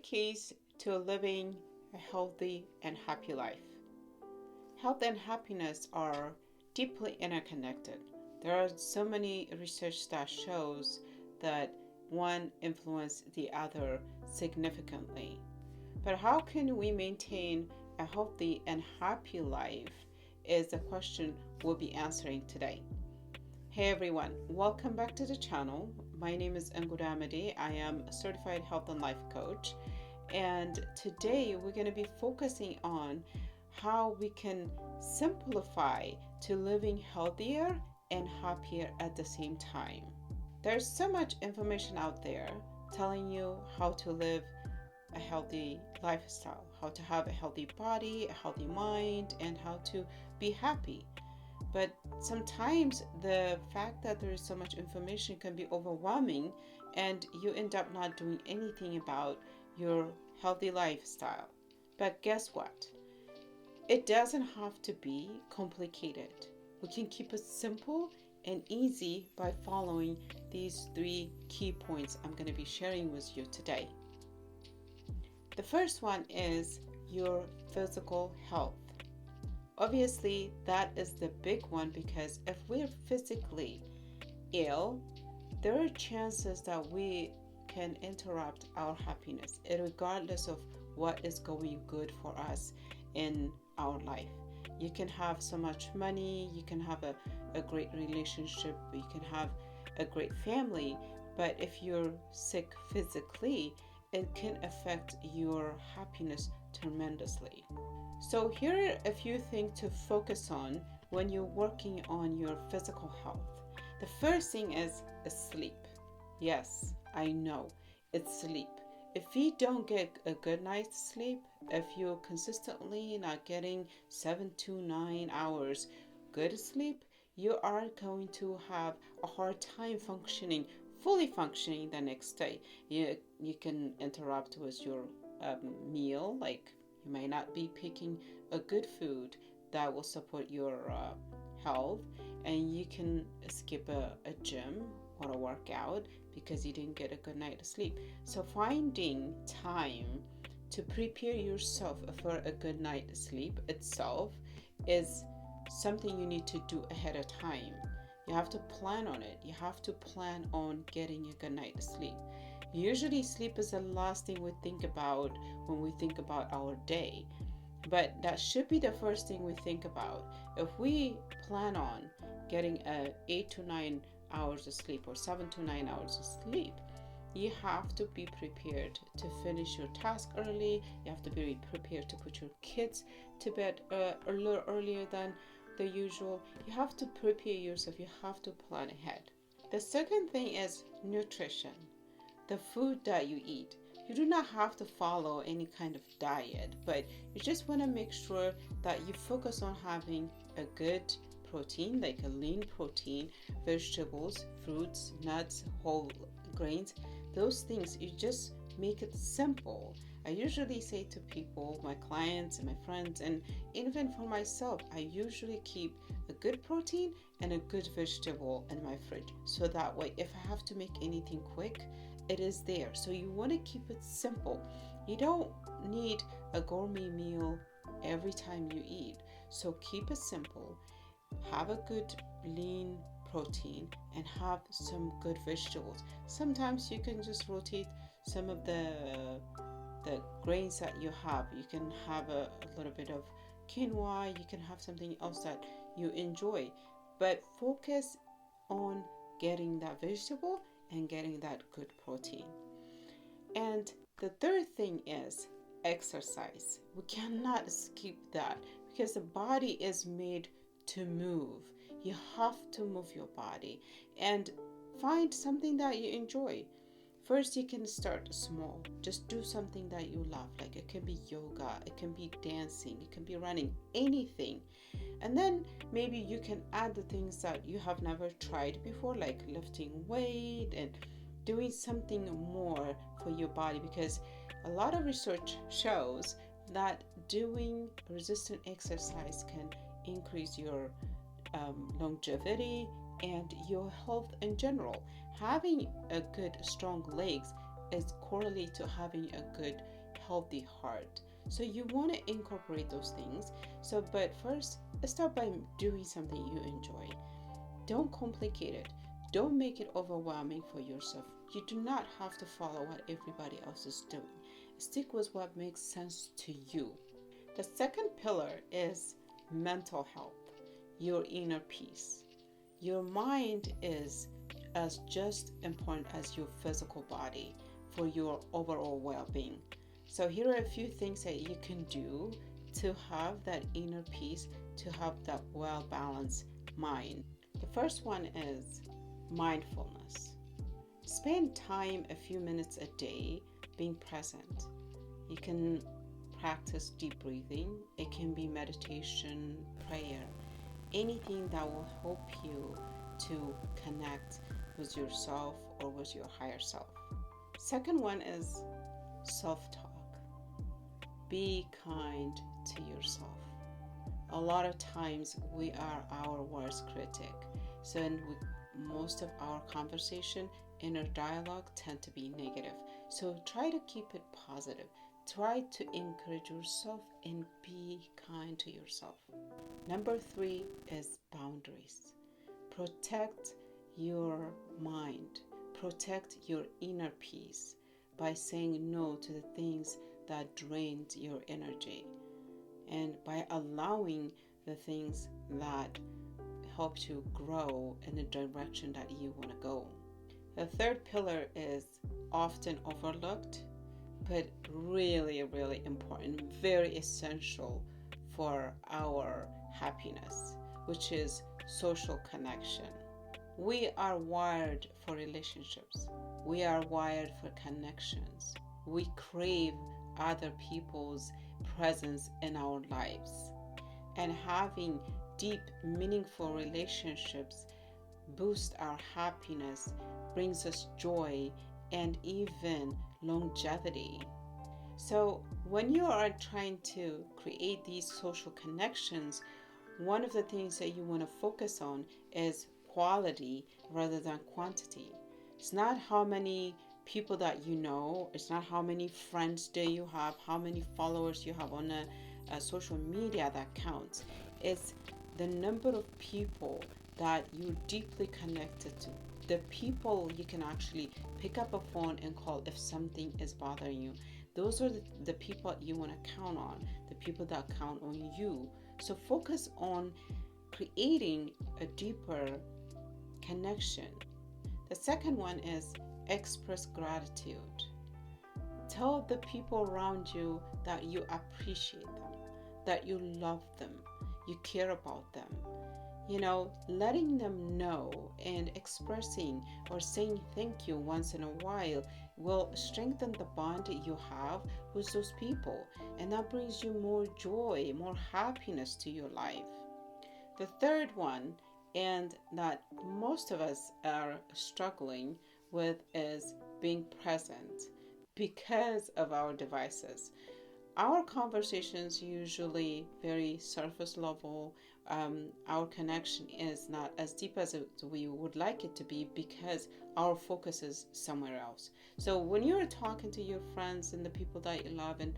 keys to living a healthy and happy life. Health and happiness are deeply interconnected. There are so many research that shows that one influences the other significantly. But how can we maintain a healthy and happy life is the question we'll be answering today. Hey everyone, welcome back to the channel. My name is Ngudamadi. I am a certified health and life coach. And today we're going to be focusing on how we can simplify to living healthier and happier at the same time. There's so much information out there telling you how to live a healthy lifestyle, how to have a healthy body, a healthy mind, and how to be happy. But sometimes the fact that there is so much information can be overwhelming, and you end up not doing anything about your healthy lifestyle. But guess what? It doesn't have to be complicated. We can keep it simple and easy by following these 3 key points I'm going to be sharing with you today. The first one is your physical health. Obviously, that is the big one because if we're physically ill, there are chances that we can interrupt our happiness, regardless of what is going good for us in our life. You can have so much money, you can have a great relationship, you can have a great family, but if you're sick physically, it can affect your happiness tremendously. So here are a few things to focus on when you're working on your physical health. The first thing is sleep. Yes, I know, it's sleep. If you don't get a good night's sleep, if you're consistently not getting 7 to 9 hours good sleep, you are going to have a hard time fully functioning the next day. You can interrupt with your meal, like you may not be picking a good food that will support your health, and you can skip a gym or a workout because you didn't get a good night's sleep. So finding time to prepare yourself for a good night's sleep itself is something you need to do ahead of time. You have to plan on it. You have to plan on getting a good night's sleep. Usually sleep is the last thing we think about when we think about our day, but that should be the first thing we think about. If we plan on getting 8 to 9 hours of sleep or 7 to 9 hours of sleep, you have to be prepared to finish your task early. You have to be prepared to put your kids to bed a little earlier than the usual. You have to prepare yourself. You have to plan ahead. The second thing is nutrition. The food that you eat. You do not have to follow any kind of diet, but you just want to make sure that you focus on having a good protein, like a lean protein, vegetables, fruits, nuts, whole grains. Those things, you just make it simple. I usually say to people, my clients and my friends, and even for myself, I usually keep a good protein and a good vegetable in my fridge. So that way, if I have to make anything quick, it is there. So you want to keep it simple. You don't need a gourmet meal every time you eat. So keep it simple. Have a good lean protein and have some good vegetables. Sometimes you can just rotate some of the grains that you have. You can have a little bit of quinoa. You can have something else that you enjoy. But focus on getting that vegetable and getting that good protein. And the third thing is exercise. We cannot skip that because the body is made to move. You have to move your body and find something that you enjoy. First, you can start small. Just do something that you love. Like it can be yoga, it can be dancing, it can be running, anything. And then maybe you can add the things that you have never tried before, like lifting weight and doing something more for your body, because a lot of research shows that doing resistant exercise can increase your longevity and your health in general. Having a good strong legs is correlate to having a good, healthy heart. So you want to incorporate those things. So, but first, start by doing something you enjoy. Don't complicate it. Don't make it overwhelming for yourself. You do not have to follow what everybody else is doing. Stick with what makes sense to you. The second pillar is mental health, your inner peace. Your mind is as just important as your physical body for your overall well-being. So here are a few things that you can do to have that inner peace, to have that well-balanced mind. The first one is mindfulness. Spend time, a few minutes a day, being present. You can practice deep breathing. It can be meditation, prayer, anything that will help you to connect with yourself or with your higher self. Second one is self-talk. Be kind to yourself. A lot of times we are our worst critic. So most of our conversation, inner dialogue tend to be negative. So try to keep it positive. Try to encourage yourself and be kind to yourself. Number 3 is boundaries. Protect your mind. Protect your inner peace by saying no to the things that drained your energy, and by allowing the things that help you grow in the direction that you want to go. The third pillar is often overlooked, but really, really important, very essential for our happiness, which is social connection. We are wired for relationships. We are wired for connections. We crave other people's presence in our lives. And having deep, meaningful relationships boosts our happiness, brings us joy, and even longevity. So when you are trying to create these social connections, one of the things that you want to focus on is quality rather than quantity. It's not how many people that you know, it's not how many friends do you have, how many followers you have on a social media that counts. It's the number of people that you're deeply connected to, the people you can actually pick up a phone and call if something is bothering you. Those are the people you want to count on, the people that count on you. So focus on creating a deeper connection. The second one is express gratitude. Tell the people around you that you appreciate them, that you love them, you care about them. Letting them know and expressing or saying thank you once in a while will strengthen the bond you have with those people, and that brings you more joy, more happiness to your life. The third one, and that most of us are struggling with, is being present because of our devices. Our conversations usually very surface level. Our connection is not as deep as we would like it to be because our focus is somewhere else. So when you're talking to your friends and the people that you love and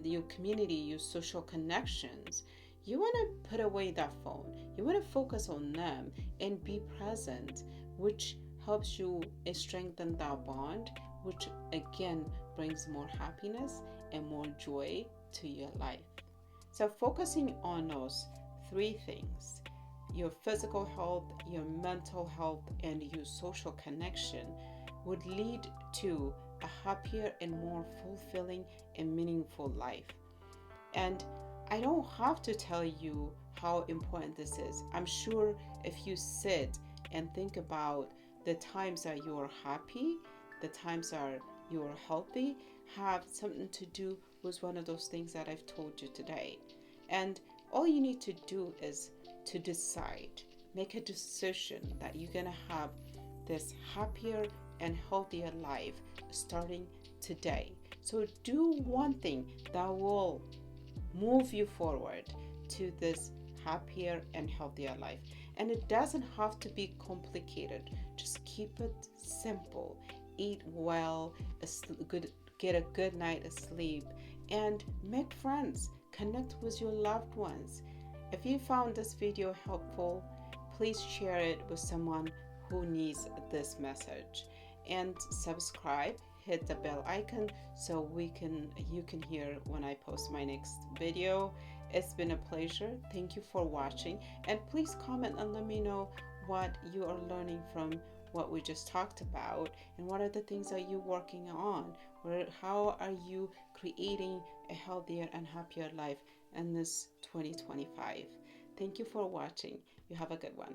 your community, your social connections, you want to put away that phone. You want to focus on them and be present, which helps you strengthen that bond, which again brings more happiness and more joy to your life. So focusing on those 3 things, your physical health, your mental health, and your social connection, would lead to a happier and more fulfilling and meaningful life. And I don't have to tell you how important this is. I'm sure if you sit and think about the times that you are happy, the times that you are healthy, have something to do with one of those things that I've told you today. And all you need to do is to decide, make a decision that you're going to have this happier and healthier life starting today. So do one thing that will move you forward to this happier and healthier life. And it doesn't have to be complicated. Just keep it simple. eat well, get a good night of sleep, and make friends. Connect with your loved ones. If you found this video helpful, please share it with someone who needs this message. And subscribe, hit the bell icon so you can hear when I post my next video. It's been a pleasure. Thank you for watching, and please comment and let me know what you are learning from what we just talked about, and what are the things are you working on, or how are you creating a healthier and happier life in this 2025. Thank you for watching. You have a good one.